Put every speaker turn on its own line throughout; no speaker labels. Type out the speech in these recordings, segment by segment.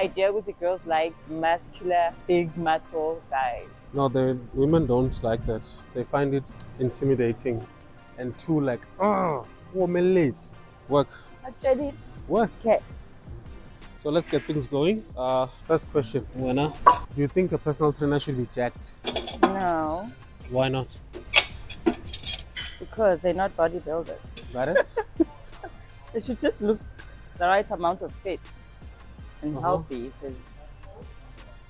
idea with the girls like muscular, big muscle guys.
No, the women don't like that. They find it intimidating and too like, woman late. Work.
Actually,
Work.
okay.
So let's get things going. First question, Wena. Do you think a personal trainer should be jacked?
No,
Why not?
because they're not bodybuilders.
Got it?
They should just look the right amount of fit and healthy. Because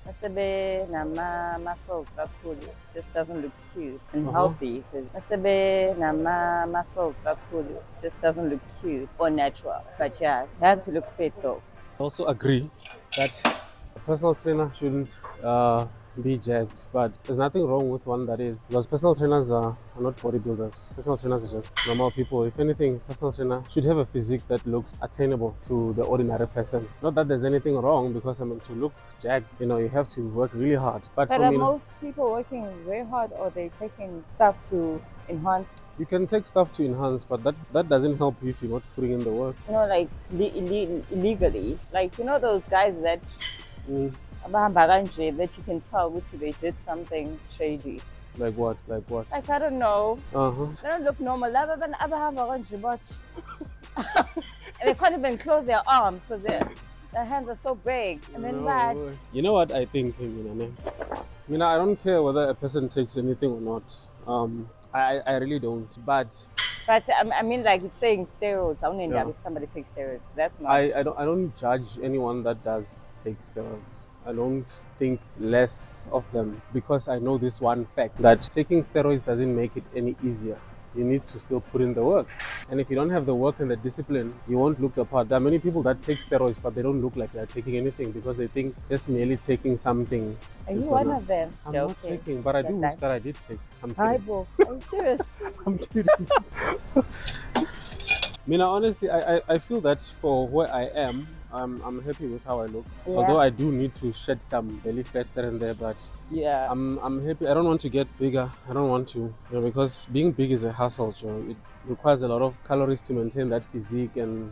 masebe nama muscles kakhulu just doesn't look cute and healthy. Because masebe nama muscles kakhulu just doesn't look cute or natural. But yeah, they have to look fit though.
I also agree that a personal trainer shouldn't be jacked, but there's nothing wrong with one that is, because personal trainers are not bodybuilders. Personal trainers are just normal people. If anything, personal trainer should have a physique that looks attainable to the ordinary person. Not that there's anything wrong, because I mean, to look jacked, you know, you have to work really hard. But
But
for
are
me,
most people working very hard, or they taking stuff to enhance?
you can take stuff to enhance, but that doesn't help you if you're not putting in the work.
You know, like illegally. Like, you know those guys that abahamba kanje, that you can tell which they did something shady.
Like what? Like what?
Like, I don't know.
Uh-huh.
They don't look normal. Abahamba kanje, but and they can't even close their arms because their hands are so big. And then that.
You know what I think, Mina, I don't care whether a person takes anything or not. I really don't. But
I mean, like, it's saying steroids. I don't know
Yeah.
if somebody takes steroids. That's not.
I don't judge anyone that does take steroids. I don't think less of them, because I know this one fact, that taking steroids doesn't make it any easier. You need to still put in the work. And if you don't have the work and the discipline, you won't look the part. There are many people that take steroids, but they don't look like they're taking anything, because they think just merely taking something.
Are
is
you one
gonna-
of them?
I'm not taking, but I do wish that I did take. I'm kidding.
Bible. Are you serious?
I'm kidding. Mina, honestly, I feel that for where I am, I'm happy with how I look.
Yeah.
Although I do need to shed some belly fat there and there, but
Yeah.
I'm happy. I don't want to get bigger. I don't want to, because being big is a hassle. It requires a lot of calories to maintain that physique, and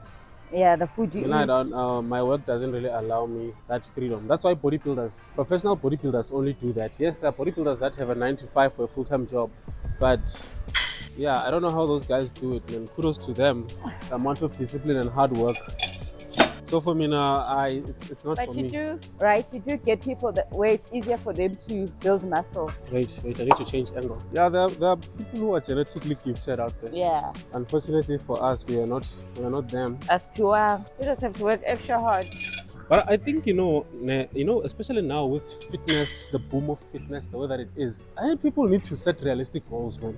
Yeah, the food you
I
eat.
don't. My work doesn't really allow me that freedom. That's why bodybuilders, professional bodybuilders, only do that. Yes, there are bodybuilders that have a 9 to 5 for a full-time job, but yeah, I don't know how those guys do it, man. Kudos to them. The amount of discipline and hard work. So for me now, it's not
But
for
you
me.
do, right? You do get people that where it's easier for them to build muscle.
Wait, I need to change angles. Yeah, there are people who are genetically gifted out there.
Yeah.
Unfortunately for us, we are not them.
As pure, you just have to work extra hard.
But I think especially now with fitness, the boom of fitness, the way that it is, I think people need to set realistic goals, man.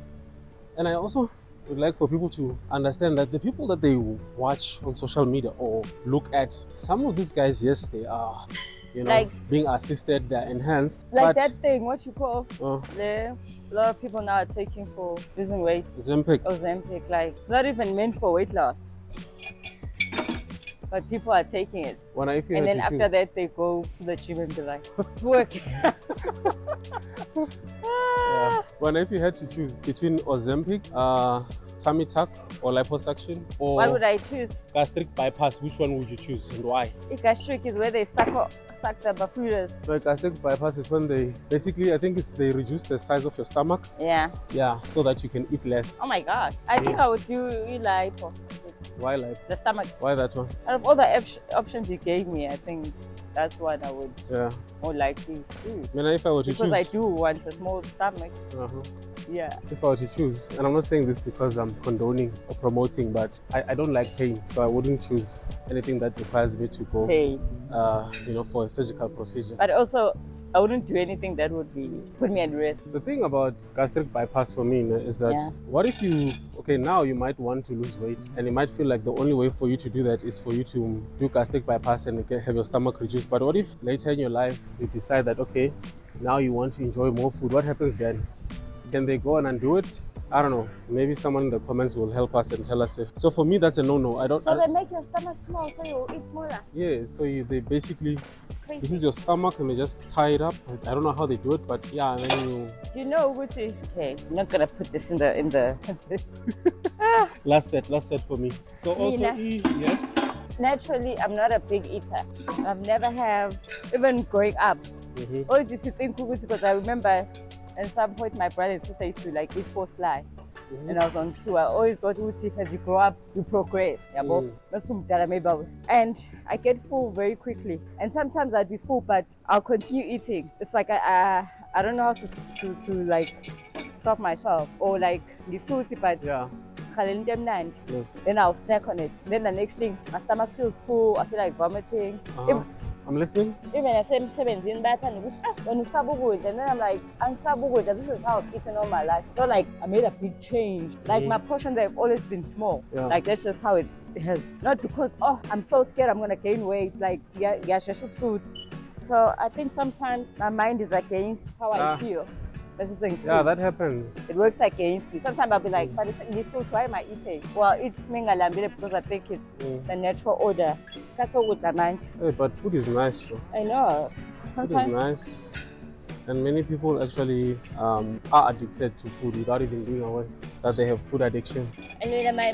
And I also would like for people to understand that the people that they watch on social media or look at, some of these guys, yes, they are,
Like-
being assisted, they're enhanced.
Like
but,
that thing, what you call,
uh,
a lot of people now are taking for losing weight.
Ozempic.
Ozempic, like, it's not even meant for weight loss. But people are taking it.
When if you
And
had
then
to
after
choose,
that, they go to the gym and be like, work.
when if you had to choose between Ozempic, tummy tuck, or liposuction, or
What would I choose?
gastric bypass, which one would you choose and why?
Gastric is where they suck the bafuras.
So gastric bypass is when they basically, I think they reduce the size of your stomach,
Yeah.
so that you can eat less.
Oh my gosh. I think I would do lipo.
Why lipo?
The stomach.
Why that one?
Out of all the options you gave me, I think that's what I would
Yeah.
more likely do.
I mean, if I were to
Because I
choose,
do want a small stomach. Yeah.
if I were to choose, and I'm not saying this because I'm condoning or promoting, but I don't like pain, so I wouldn't choose anything that requires me to go,
Hey.
for a surgical procedure.
But also, I wouldn't do anything that would put me at risk.
The thing about gastric bypass for me is that,
Yeah.
what if now you might want to lose weight, and you might feel like the only way for you to do that is for you to do gastric bypass and have your stomach reduced. But what if later in your life you decide that, okay, now you want to enjoy more food? What happens then? Can they go on and do it? I don't know. Maybe someone in the comments will help us and tell us if. So for me, that's a no-no.
So they make your stomach small so you eat smaller.
Yeah, so they basically,
Crazy.
this is your stomach and they just tie it up. I don't know how they do it, but yeah, and then
You know which is okay. I'm not gonna put this in the
last set for me. So also
Mina.
yes.
naturally, I'm not a big eater. I've never have, even growing up. Always used to think because I remember at some point my brother and sister used to like eat for sly. And I was on tour. I always thought as you grow up, you progress. And I get full very quickly. And sometimes I'd be full, but I'll continue eating. It's like I don't know how to like stop myself or like the suit, but
Yeah. Yes.
then I'll snack on it. Then the next thing, my stomach feels full. I feel like vomiting.
I'm listening.
Even I say in better when you and then I'm like, this is how I've eaten all my life. So like I made a big change. Like my portions have always been small.
Yeah.
Like that's just how it has. Not because I'm so scared I'm gonna gain weight. Like suit. So I think sometimes my mind is against how I feel.
Yeah, that happens.
It works against me. Sometimes I'll be like, but this food, why am I eating? Well, it's mingalambile because I think it's the natural order. It's so with the mind.
Hey, but food is nice, though.
I know.
Food is
Sometimes
nice. And many people actually are addicted to food without even being aware that they have food addiction.
and then my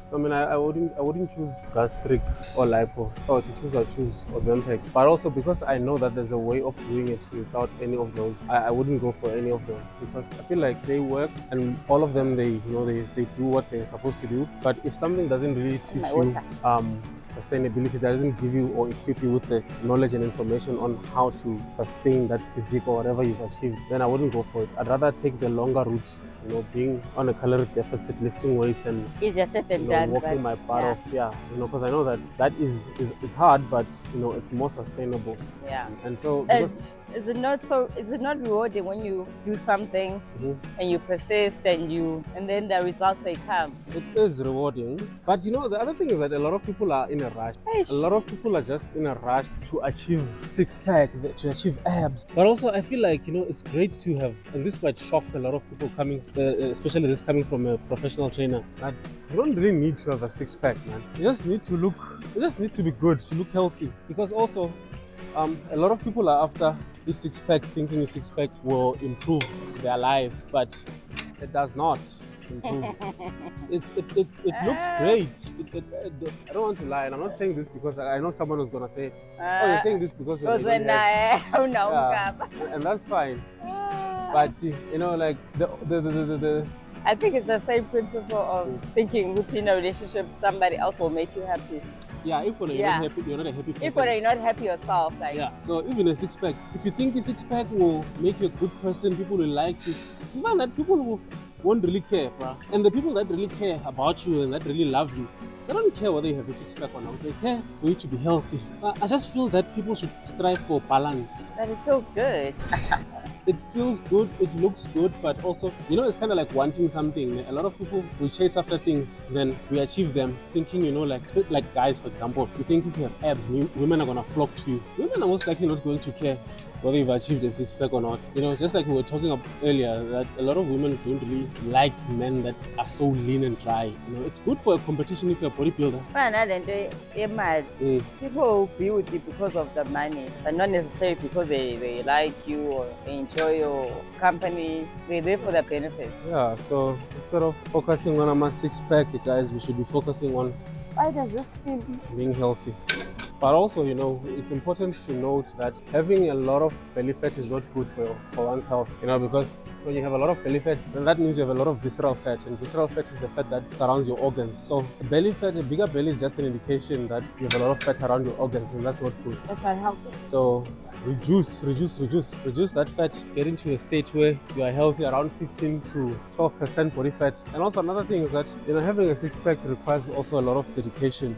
So I mean, I wouldn't choose gastric or lipo. If I were to choose, I'd choose Ozempic. But also because I know that there's a way of doing it without any of those, I wouldn't go for any of them because I feel like they work and all of them they do what they're supposed to do. But if something doesn't really teach you sustainability, doesn't give you or equip you with the knowledge and information on how to sustain that physique or whatever you've achieved, then I wouldn't go for it. I'd rather take the longer route, being on a caloric deficit, lifting weights and
easier said than done.
walking my butt off. Yeah, because I know that is it's hard, but it's more sustainable.
Yeah.
And so
And
because
is it not rewarding when you do something and you persist and then the results they come?
it is rewarding, but the other thing is that a lot of people are in a rush. A lot of people are just in a rush to achieve six-pack, to achieve abs. But also, I feel like it's great to have, and this might shock a lot of people especially this coming from a professional trainer, that you don't really need to have a six-pack, man. You just need to be good, to look healthy. Because also, a lot of people are after this six-pack, thinking the six-pack will improve their lives, but it does not improve. It looks great. I don't want to lie, and I'm not saying this because I know someone was gonna say, "Oh, you're saying this because you're
when
and that's fine." But like the
I think it's the same principle of thinking within a relationship somebody else will make you happy.
Yeah, if you're not happy, you're not a happy person.
If you're not happy yourself, like
So even a six-pack, if you think a six-pack will make you a good person, people will like you, you find that people won't really care, bruh. And the people that really care about you and that really love you, they don't care whether you have a six-pack or not. They care for you to be healthy. I just feel that people should strive for balance.
that it feels good.
It feels good, it looks good, but also, it's kind of like wanting something. A lot of people, we chase after things, then we achieve them, thinking, like guys, for example, you think if you have abs, women are gonna flock to you. Women are most likely not going to care whether you've achieved a six-pack or not. Just like we were talking about earlier, that a lot of women don't really like men that are so lean and dry. It's good for a competition if you're a bodybuilder.
People will be with you because of the money, but not necessarily because they like you or they enjoy your company. They're there for the benefit.
Yeah, so instead of focusing on a six-pack, guys, we should be focusing on
Why does this seem
being healthy. But also, it's important to note that having a lot of belly fat is not good for one's health. Because when you have a lot of belly fat, then that means you have a lot of visceral fat. And visceral fat is the fat that surrounds your organs. So a bigger belly is just an indication that you have a lot of fat around your organs, and that's not good.
that's not healthy?
So reduce that fat, get into a state where you are healthy, around 15 to 12% body fat. And also another thing is that having a six-pack requires also a lot of dedication.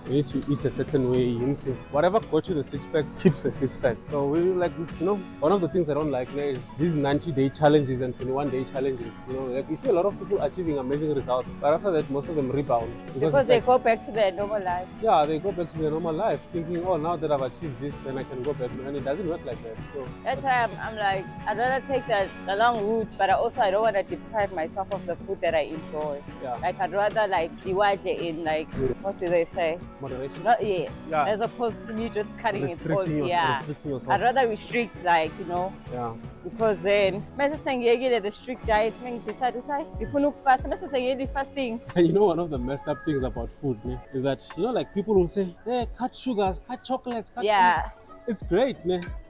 You need to eat a certain way. You need to, whatever got you the six-pack keeps the six-pack. So we one of the things I don't like now is these 90-day challenges and 21-day challenges. Like you see a lot of people achieving amazing results, but after that most of them rebound
Because they go back to their normal life.
Yeah, they go back to their normal life thinking, oh, now that I've achieved this, then I can go back. And and it doesn't work like that. So
That's why I'm like, I'd rather take the long route, but I don't want to deprive myself of the food that I enjoy.
yeah,
Like, I'd rather like divide it in like, what do they say?
moderation.
Not yes,
Yeah.
as opposed to me just cutting it all.
Restricting
Yeah,
yourself.
I'd rather restrict, like, you know,
Yeah.
because then mase sengiyekile the strict diet decide ukuthi ngifuna ukufasta mase sengiyeli fasting.
And you know, one of the messed up things about food is that, you know, like people will say, hey, cut sugars, cut chocolates, cut
Yeah.
food. It's great,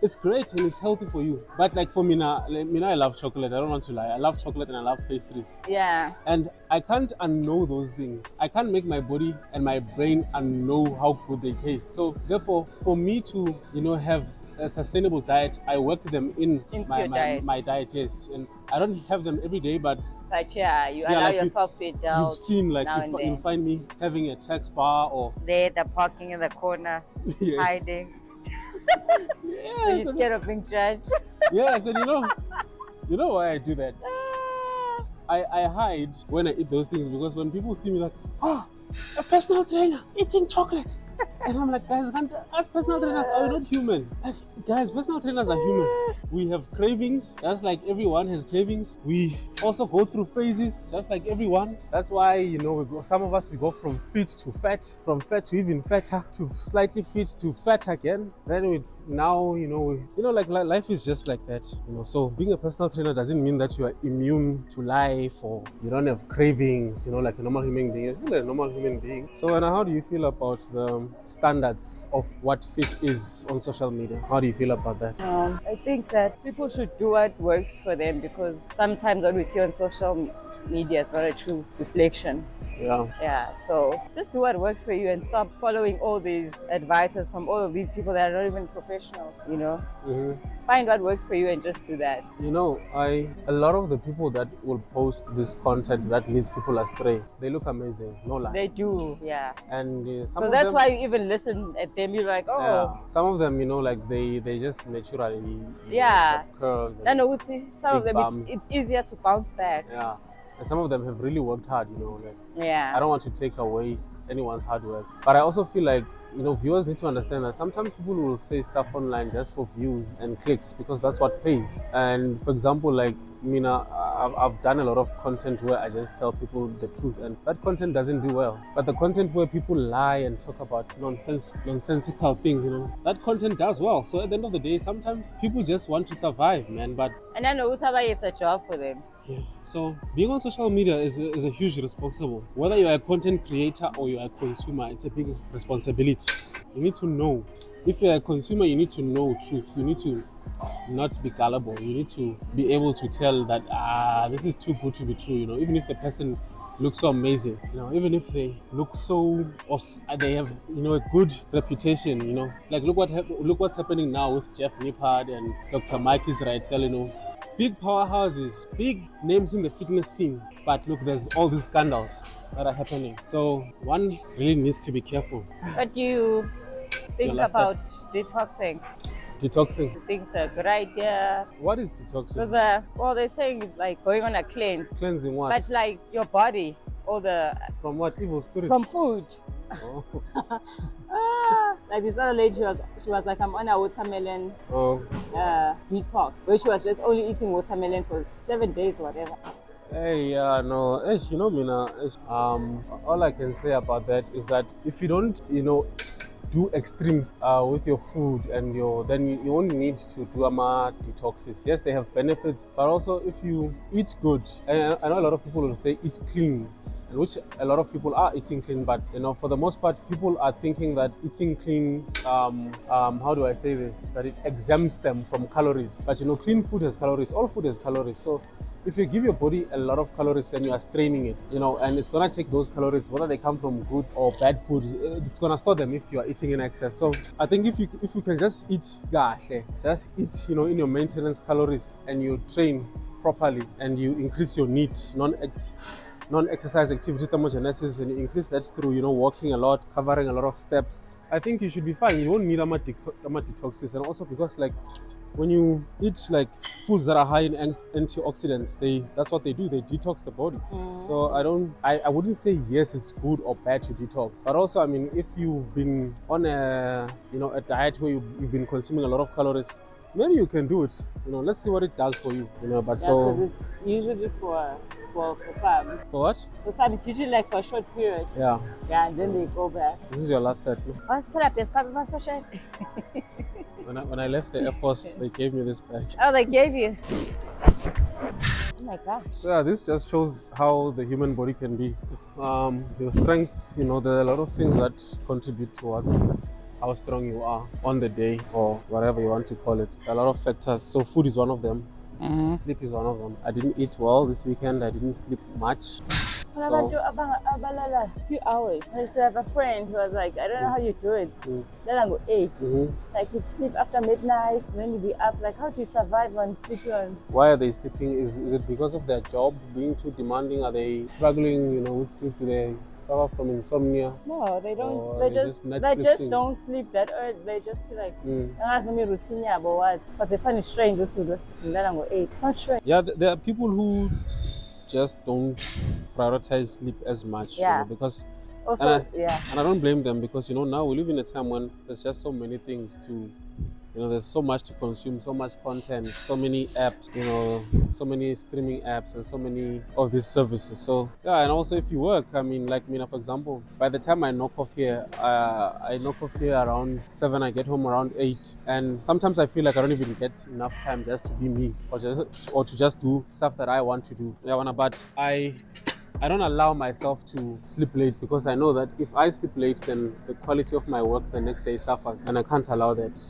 it's great and it's healthy for you. But like for me now, I love chocolate. I don't want to lie. I love chocolate and I love pastries.
Yeah.
And I can't unknow those things. I can't make my body and my brain unknow how good they taste. So therefore, for me to, you know, have a sustainable diet, I work them into
your diet.
my diet, yes. And I don't have them every day, but
yeah, you allow
like
yourself to indulge.
You've seen, like,
now and
you
then.
find me having a tax bar or
There, the parking in the corner,
yes.
hiding.
Yes,
You're scared of being judged.
yes, and you know why I do that? I hide when I eat those things because when people see me like, oh, a personal trainer eating chocolate. And I'm like, guys, us personal trainers are not human. Like, guys, personal trainers are human. We have cravings, just like everyone has cravings. We also go through phases, just like everyone. That's why, you know, some of us, we go from fit to fat, from fat to even fatter, to slightly fit to fat again. Then it's now, you know, like life is just like that. You know, so being a personal trainer doesn't mean that you are immune to life or you don't have cravings, you know, like a normal human being. You're still a normal human being. So, Anna, how do you feel about the standards of what fit is on social media? How do you feel about that?
I think that people should do what works for them because sometimes what we see on social media is not a true reflection. Yeah, so just do what works for you and stop following all these advices from all of these people that are not even professional, you know. Find what works for you and just do that.
You know, a lot of the people that will post this content that leads people astray, they look amazing, no lie.
They do, yeah.
And some
so
of
that's
them,
why you even listen at them, you're like, oh.
Yeah. Some of them, you know, like they just naturally
yeah.
have curves
And some of them it's easier to bounce back.
Yeah. And some of them have really worked hard, you know. Like,
yeah.
I don't want to take away anyone's hard work, but I also feel like, you know, viewers need to understand that sometimes people will say stuff online just for views and clicks because that's what pays. And for example, like Mina, I've done a lot of content where I just tell people the truth, and that content doesn't do well. But the content where people lie and talk about nonsensical things, you know, that content does well. So at the end of the day, sometimes people just want to survive, man. But
and then it's a job for them.
Yeah. So being on social media is a huge responsibility. Whether you're a content creator or you're a consumer, it's a big responsibility. You need to know. If you're a consumer, you need to know truth. You need to not be gullible. You need to be able to tell that this is too good to be true. You know, even if the person looks so amazing, you know, even if they look so, or they have, you know, a good reputation, you know, like look what's happening now with Jeff Nippard and Dr. Mike Israel, you know, big powerhouses, big names in the fitness scene, but look, there's all these scandals that are happening. So one really needs to be careful.
What do you think about detoxing?
Detoxing.
You think it's a good idea?
What is detoxing?
Because they're saying it's like going on a cleanse.
Cleansing what?
But like your body, all the...
From what? Evil spirits?
From food.
Oh.
Like this other lady, she was like, I'm on a watermelon detox, where she was just only eating watermelon for 7 days or whatever.
Hey, no, you know, Mina, all I can say about that is that if you don't, you know, do extremes with your food and then you only need to do detoxes. Yes, they have benefits, but also if you eat good, and I know a lot of people will say eat clean, and which a lot of people are eating clean, but you know, for the most part, people are thinking that eating clean, how do I say this, that it exempts them from calories. But you know, clean food has calories, all food has calories. So if you give your body a lot of calories, then you are straining it, you know, and it's gonna take those calories, whether they come from good or bad food, it's gonna store them if you are eating in excess. So I think if you can just eat just eat, you know, in your maintenance calories, and you train properly and you increase your NEAT, non-exercise activity thermogenesis, and you increase that through, you know, walking a lot, covering a lot of steps, I think you should be fine. You won't need detoxes. And also because, like, when you eat like foods that are high in antioxidants, that's what they do. They detox the body. So I wouldn't say yes, it's good or bad to detox. But also, I mean, if you've been on a diet where you've been consuming a lot of calories, maybe you can do it. Let's see what it does for you. But
Yeah,
so
because it's usually for some.
for what?
For some, it's usually like for a short period.
Yeah.
Yeah, and then they go back.
This is your last set. No?
What's that? There's probably my social.
When I left the Air Force, they gave me this bag.
Oh, they gave you. Oh my gosh.
So yeah, this just shows how the human body can be. Your strength, there are a lot of things that contribute towards how strong you are on the day or whatever you want to call it. A lot of factors. So food is one of them. Sleep is one of them. I didn't eat well this weekend. I didn't sleep much.
About a few hours. I used to have a friend who was like, I don't know how you do it. Then I go 8. Like you'd sleep after midnight, then you'd be up. Like, how do you survive on sleeping on?
Why are they sleeping? Is it because of their job being too demanding? Are they struggling, with sleep? Do they suffer from insomnia?
No, they don't.
Or
They just
Netflixing?
don't sleep that early. They just feel like, that's me routine, yeah, but what? But they find it strange to do. And then I go 8. It's not strange.
Yeah, there are people who just don't prioritize sleep as much.
Yeah.
Because
Also,
and I don't blame them because now we live in a time when there's just so many things to there's so much to consume, so much content, so many apps, so many streaming apps and so many of these services. So yeah, and also if you work, I mean, like for example, by the time I knock off here, I knock off here around 7, I get home around 8, and sometimes I feel like I don't even get enough time just to be me or to just do stuff that I want to do. Yeah, but I don't allow myself to sleep late because I know that if I sleep late, then the quality of my work the next day suffers, and I can't allow that.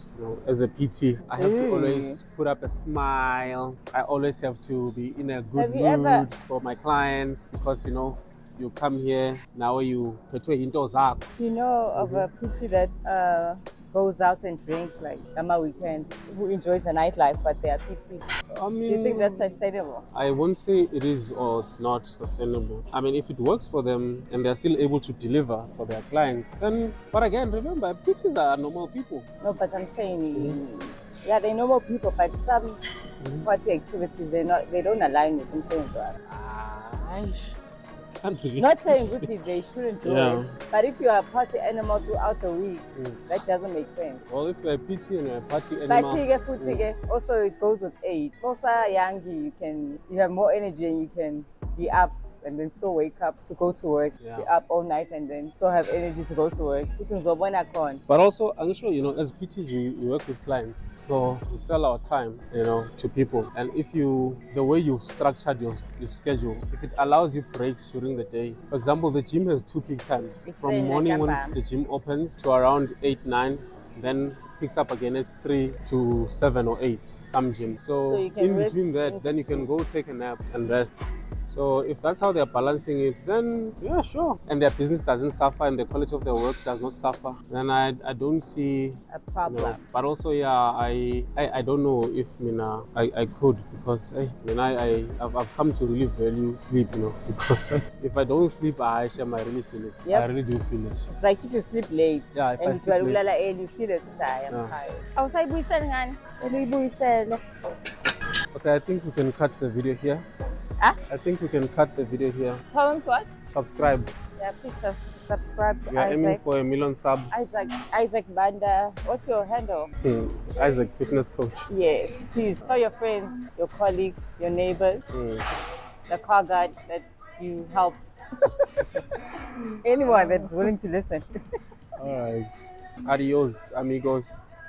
As a PT, I have to always put up a smile. I always have to be in a good mood for my clients because you come here now you
of a PT that goes out and drinks like on my weekends, who enjoys the nightlife, but they are PTs.
I mean,
Do you think that's sustainable?
I won't say it is or it's not sustainable. I mean, if it works for them and they're still able to deliver for their clients, then, but again, remember, PTs are normal people.
No, but I'm saying, yeah, they're normal people, but some party activities, they don't align with them saying that. Not saying they shouldn't do it, but if you are a party animal throughout the week, that doesn't make sense.
Well, if you're a PT and you're a party animal,
also it goes with age. Also, young, you have more energy and you can be up and then still wake up to go to work, be up all night and then still have energy to go to work.
But also, I'm sure, as PTs, we work with clients. So we sell our time, to people. And if the way you've structured your schedule, if it allows you breaks during the day, for example, the gym has 2 peak times. From morning when the gym opens to around 8, 9, then picks up again at 3 to 7 or 8, some gyms. So in between that, then you can go take a nap and rest. So if that's how they're balancing it, then yeah, sure. And their business doesn't suffer and the quality of their work does not suffer, then I don't see
a problem.
But also, yeah, I don't know if I could because I've come to really value sleep, because if I don't sleep, I really feel it. I really do feel it.
It's like if you sleep late,
if
and
I sleep late,
you feel it. I am tired.
Okay, I think we can cut the video here. I think we can cut the video here.
Tell them what?
Subscribe.
Yeah, please subscribe to
We are
Isaac.
aiming for 1 million subs.
Isaac Banda. What's your handle?
Isaac Fitness Coach.
Yes. Please tell your friends, your colleagues, your neighbors, the car guard that you help. Anyone that's willing to listen.
All right. Adios, amigos.